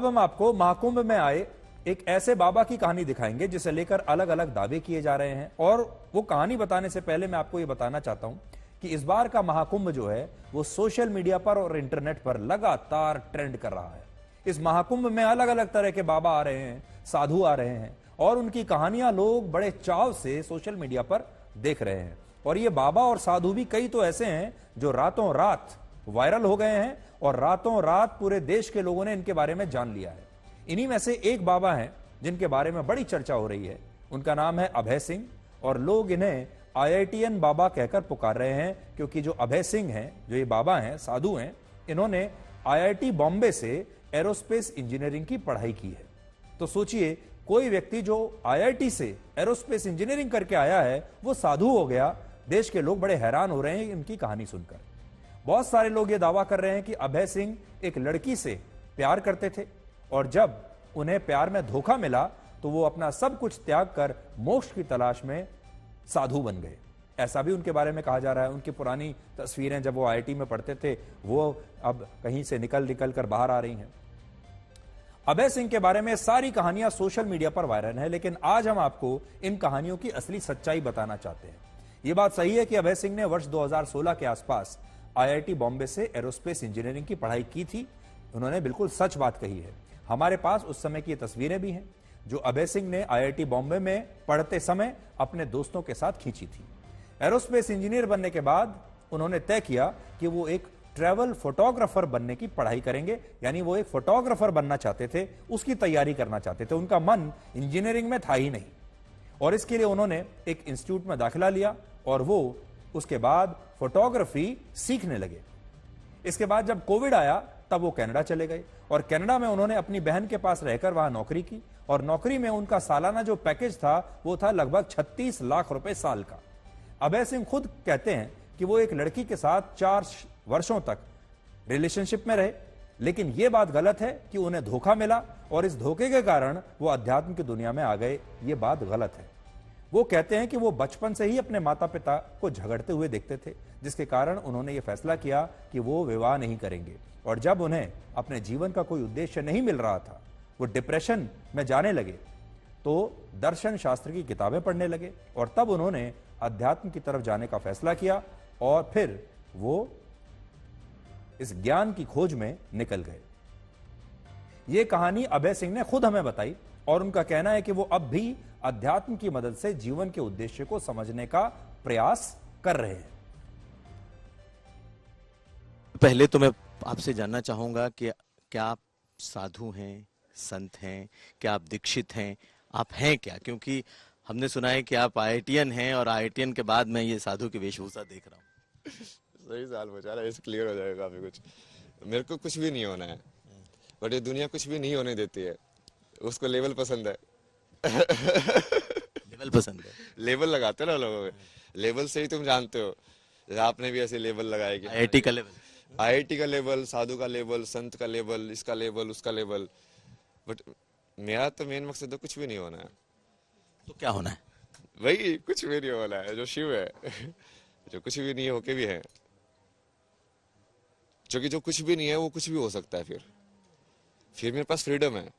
अब हम आपको महाकुंभ में आए एक ऐसे बाबा की कहानी दिखाएंगे जिसे लेकर अलग अलग दावे किए जा रहे हैं। और वो कहानी बताने से पहले मैं आपको ये बताना चाहता हूं कि इस बार का महाकुंभ जो है वो सोशल मीडिया पर और इंटरनेट पर लगातार ट्रेंड कर रहा है। इस महाकुंभ में अलग अलग तरह के बाबा आ रहे हैं, साधु आ रहे हैं और उनकी कहानियां लोग बड़े चाव से सोशल मीडिया पर देख रहे हैं। और ये बाबा और साधु भी कई तो ऐसे हैं जो रातों रात वायरल हो गए हैं और रातों रात पूरे देश के लोगों ने इनके बारे में जान लिया है। इन्हीं में से एक बाबा हैं जिनके बारे में बड़ी चर्चा हो रही है। उनका नाम है अभय सिंह और लोग इन्हें IITian बाबा कहकर पुकार रहे हैं क्योंकि जो अभय सिंह हैं, जो ये बाबा हैं, साधु हैं, इन्होंने IIT बॉम्बे से एरोस्पेस इंजीनियरिंग की पढ़ाई की है। तो सोचिए, कोई व्यक्ति जो IIT से एरोस्पेस इंजीनियरिंग करके आया है वो साधु हो गया। देश के लोग बड़े हैरान हो रहे हैं इनकी कहानी सुनकर। बहुत सारे लोग ये दावा कर रहे हैं कि अभय सिंह एक लड़की से प्यार करते थे और जब उन्हें प्यार में धोखा मिला तो वो अपना सब कुछ त्याग कर मोक्ष की तलाश में साधु बन गए। ऐसा भी उनके बारे में कहा जा रहा है। उनकी पुरानी तस्वीरें जब वो IIT में पढ़ते थे वो अब कहीं से निकल कर बाहर आ रही हैं। अभय सिंह के बारे में सारी कहानियां सोशल मीडिया पर वायरल हैं, लेकिन आज हम आपको इन कहानियों की असली सच्चाई बताना चाहते हैं। यह बात सही है कि अभय सिंह ने वर्ष 2016 के आसपास IIT बॉम्बे से एरोस्पेस इंजीनियरिंग की पढ़ाई की थी। उन्होंने बिल्कुल सच बात कही है। हमारे पास उस समय की तस्वीरें भी हैं जो अभय सिंह ने IIT बॉम्बे में पढ़ते समय अपने दोस्तों के साथ खींची थी। एरोस्पेस इंजीनियर बनने के बाद उन्होंने तय किया कि वो एक ट्रैवल फोटोग्राफर बनने की पढ़ाई करेंगे, यानी वो एक फोटोग्राफर बनना चाहते थे, उसकी तैयारी करना चाहते थे। उनका मन इंजीनियरिंग में था ही नहीं और इसके लिए उन्होंने एक इंस्टीट्यूट में दाखिला लिया और वो उसके बाद फोटोग्राफी सीखने लगे। इसके बाद जब कोविड आया तब वो कनाडा चले गए और कनाडा में उन्होंने अपनी बहन के पास रहकर वहां नौकरी की और नौकरी में उनका सालाना जो पैकेज था वो था लगभग 36 लाख रुपए साल का। अभय सिंह खुद कहते हैं कि वो एक लड़की के साथ 4 वर्षों तक रिलेशनशिप में रहे, लेकिन यह बात गलत है कि उन्हें धोखा मिला और इस धोखे के कारण वो अध्यात्म की दुनिया में आ गए। ये बात गलत है। वो कहते हैं कि वो बचपन से ही अपने माता पिता को झगड़ते हुए देखते थे, जिसके कारण उन्होंने ये फैसला किया कि वो विवाह नहीं करेंगे। और जब उन्हें अपने जीवन का कोई उद्देश्य नहीं मिल रहा था, वो डिप्रेशन में जाने लगे, तो दर्शन शास्त्र की किताबें पढ़ने लगे और तब उन्होंने अध्यात्म की तरफ जाने का फैसला किया और फिर वो इस ज्ञान की खोज में निकल गए। ये कहानी अभय सिंह ने खुद हमें बताई और उनका कहना है कि वो अब भी अध्यात्म की मदद से जीवन के उद्देश्य को समझने का प्रयास कर रहे हैं। पहले तो मैं आपसे जानना चाहूंगा कि क्या आप साधु हैं, संत हैं, क्या आप दीक्षित हैं, आप हैं क्या? क्योंकि हमने सुना है कि आप IITian हैं और IITian के बाद मैं ये साधु की वेशभूषा देख रहा हूँ। सही सवाल पूछा रहा है, इससे क्लियर हो जाएगा काफी कुछ। मेरे को कुछ भी नहीं होना है, बट ये दुनिया कुछ भी नहीं होने देती है। उसको लेवल पसंद है। लेवल पसंद है, लेवल लगाते हैं ना लोगों के, लेवल से ही तुम जानते हो। आपने भी ऐसे लेवल लगाए कि IIT का लेवल, IIT का लेवल, साधु का लेवल, संत का लेवल, इसका लेवल, उसका लेवल। बट मेरा तो मेन मकसद है कुछ भी नहीं होना है। तो क्या होना है? वही कुछ भी नहीं होना है, जो शिव है। जो कुछ भी नहीं होके भी है, क्योंकि जो कुछ भी नहीं है वो कुछ भी हो सकता है। फिर मेरे पास फ्रीडम है,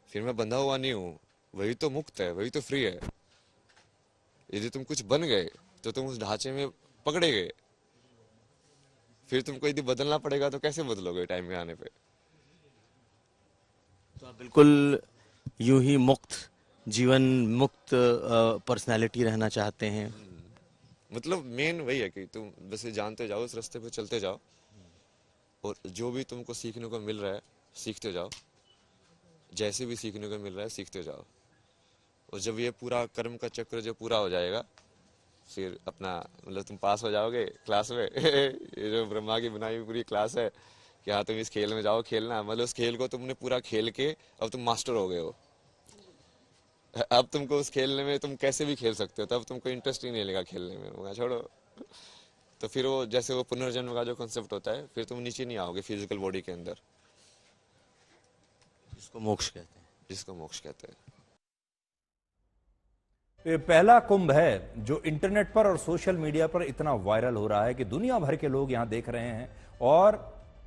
फिर मैं बंधा हुआ नहीं हूँ। वही तो मुक्त है, वही तो फ्री है। यदि तुम कुछ बन गए तो तुम उस ढांचे में पकड़े गए, फिर तुमको यदि बदलना पड़ेगा तो कैसे बदलोगे टाइम के आने पे? तो आप बिल्कुल यूं ही मुक्त जीवन, मुक्त पर्सनालिटी रहना चाहते हैं। मतलब मेन वही है कि तुम बस जानते जाओ, उस रास्ते पे चलते जाओ और जो भी तुमको सीखने को मिल रहा है सीखते जाओ। जैसे भी सीखने को मिल रहा है सीखते जाओ। और जब ये पूरा कर्म का चक्र जो पूरा हो जाएगा, फिर अपना मतलब तुम पास हो जाओगे क्लास में। ये जो ब्रह्मा की बनाई हुई पूरी क्लास है कि हाँ तुम इस खेल में जाओ खेलना, मतलब उस खेल को तुमने पूरा खेल के अब तुम मास्टर हो गए हो। अब तुमको उस खेलने में तुम कैसे भी खेल सकते हो, तब तुमको इंटरेस्ट ही नहीं लेगा खेलने में। मैं छोड़ो। तो फिर वो जैसे वो पुनर्जन्म का जो कॉन्सेप्ट होता है, फिर तुम नीचे नहीं आओगे फिजिकल बॉडी के अंदर, जिसको मोक्ष कहते हैं। जिसको मोक्ष कहते हैं। ये पहला कुंभ है जो इंटरनेट पर और सोशल मीडिया पर इतना वायरल हो रहा है कि दुनिया भर के लोग यहां देख रहे हैं और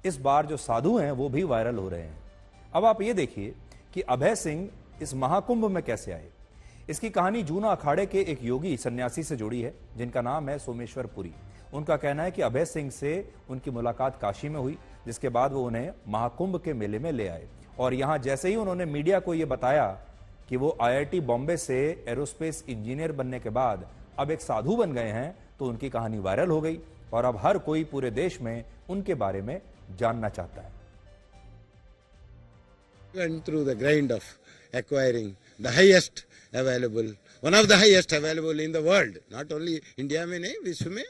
इस बार जो साधु हैं वो भी वायरल हो रहे हैं। अब आप ये देखिए कि अभय सिंह इस महाकुंभ में कैसे आए। इसकी कहानी जूना अखाड़े के एक योगी सन्यासी से जुड़ी है जिनका नाम है सोमेश्वर पुरी। उनका कहना है कि अभय सिंह से उनकी मुलाकात काशी में हुई, जिसके बाद वो उन्हें महाकुंभ के मेले में ले आए और यहां जैसे ही उन्होंने मीडिया को यह बताया कि वो IIT बॉम्बे से एरोस्पेस इंजीनियर बनने के बाद अब एक साधु बन गए हैं, तो उनकी कहानी वायरल हो गई और अब हर कोई पूरे देश में उनके बारे में जानना चाहता है। Went through the grind of acquiring the highest available, one of the highest available in the world, not only India में नहीं, विश्व में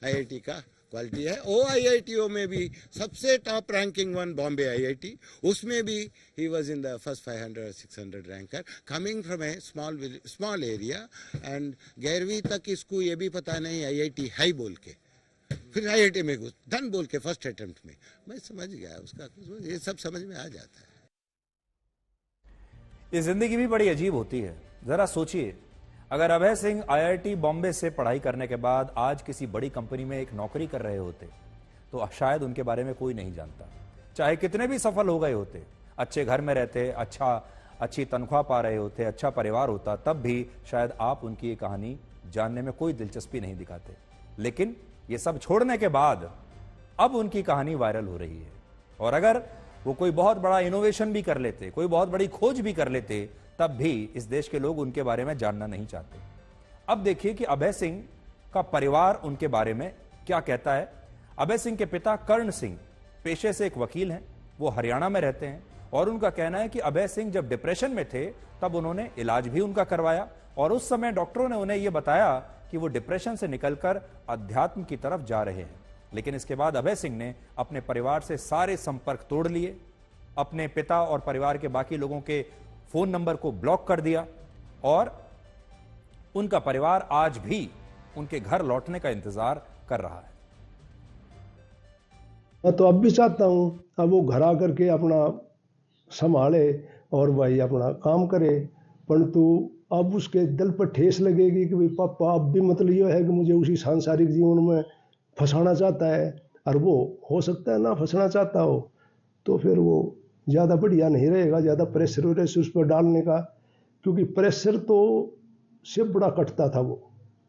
IIT का क्वालिटी है। वो IITO में भी सबसे top ranking one Bombay IIT, उसमें भी he was in the first 500 or 600 ranker, coming from a small area and 11वीं तक इसको ये भी पता नहीं IIT हाई बोल के, फिर IIT में घुस धन बोल के फर्स्ट अटेम्प्ट में। मैं समझ गया उसका, ये सब समझ में आ जाता है। ये जिंदगी भी बड़ी अजीब होती है। जरा सोचिए, अगर अभय सिंह IIT बॉम्बे से पढ़ाई करने के बाद आज किसी बड़ी कंपनी में एक नौकरी कर रहे होते तो शायद उनके बारे में कोई नहीं जानता। चाहे कितने भी सफल हो गए होते, अच्छे घर में रहते, अच्छी तनख्वाह पा रहे होते, अच्छा परिवार होता, तब भी शायद आप उनकी ये कहानी जानने में कोई दिलचस्पी नहीं दिखाते। लेकिन ये सब छोड़ने के बाद अब उनकी कहानी वायरल हो रही है और अगर वो कोई बहुत बड़ा इनोवेशन भी कर लेते, कोई बहुत बड़ी खोज भी कर लेते, तब भी इस देश के लोग उनके बारे में जानना नहीं चाहते। अब देखिए कि अभय सिंह का परिवार उनके बारे में क्या कहता है। अभय सिंह के पिता कर्ण सिंह पेशे से एक वकील हैं, वो हरियाणा में रहते हैं और उनका कहना है कि अभय सिंह जब डिप्रेशन में थे तब उन्होंने इलाज भी उनका करवाया और उस समय डॉक्टरों ने उन्हें यह बताया कि वो डिप्रेशन से निकलकर अध्यात्म की तरफ जा रहे हैं। लेकिन इसके बाद अभय सिंह ने अपने परिवार से सारे संपर्क तोड़ लिए, अपने पिता और परिवार के बाकी लोगों के फोन नंबर को ब्लॉक कर दिया और उनका परिवार आज भी उनके घर लौटने का इंतजार कर रहा है। मैं तो अब भी चाहता हूं अब वो घर आकर के अपना संभाले और भाई अपना काम करे, परंतु अब उसके दिल पर ठेस लगेगी कि भाई पापा अब भी मतलब ये है कि मुझे उसी सांसारिक जीवन में फंसाना चाहता है, और वो हो सकता है ना फंसना चाहता हो, तो फिर वो ज़्यादा बढ़िया नहीं रहेगा ज़्यादा प्रेशर उस पर डालने का, क्योंकि प्रेशर तो से बड़ा कटता था। वो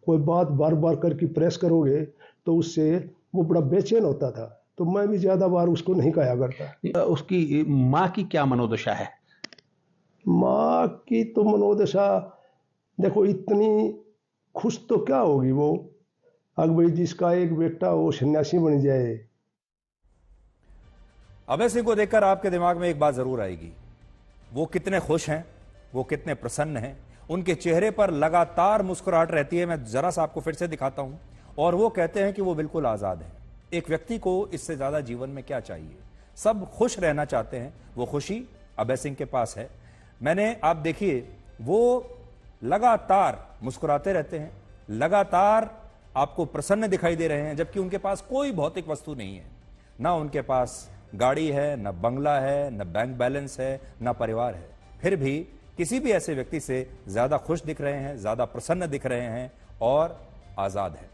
कोई बात बार बार करके प्रेस करोगे तो उससे वो बड़ा बेचैन होता था, तो मैं भी ज़्यादा बार उसको नहीं कहा करता। उसकी माँ की क्या मनोदशा है? माँ की तो मनोदशा देखो, इतनी खुश तो क्या होगी वो, अगर भाई जिसका एक बेटा वो सन्यासी बन जाए। अभय सिंह को देखकर आपके दिमाग में एक बात जरूर आएगी, वो कितने खुश हैं, वो कितने प्रसन्न हैं, उनके चेहरे पर लगातार मुस्कुराहट रहती है। मैं जरा सा आपको फिर से दिखाता हूं और वो कहते हैं कि वो बिल्कुल आजाद हैं। एक व्यक्ति को इससे ज्यादा जीवन में क्या चाहिए? सब खुश रहना चाहते हैं, वो खुशी अभय सिंह के पास है। आप देखिए, वो लगातार मुस्कुराते रहते हैं, लगातार आपको प्रसन्न दिखाई दे रहे हैं, जबकि उनके पास कोई भौतिक वस्तु नहीं है। ना उनके पास गाड़ी है, न बंगला है, न बैंक बैलेंस है, न परिवार है, फिर भी किसी भी ऐसे व्यक्ति से ज्यादा खुश दिख रहे हैं, ज्यादा प्रसन्न दिख रहे हैं और आजाद है।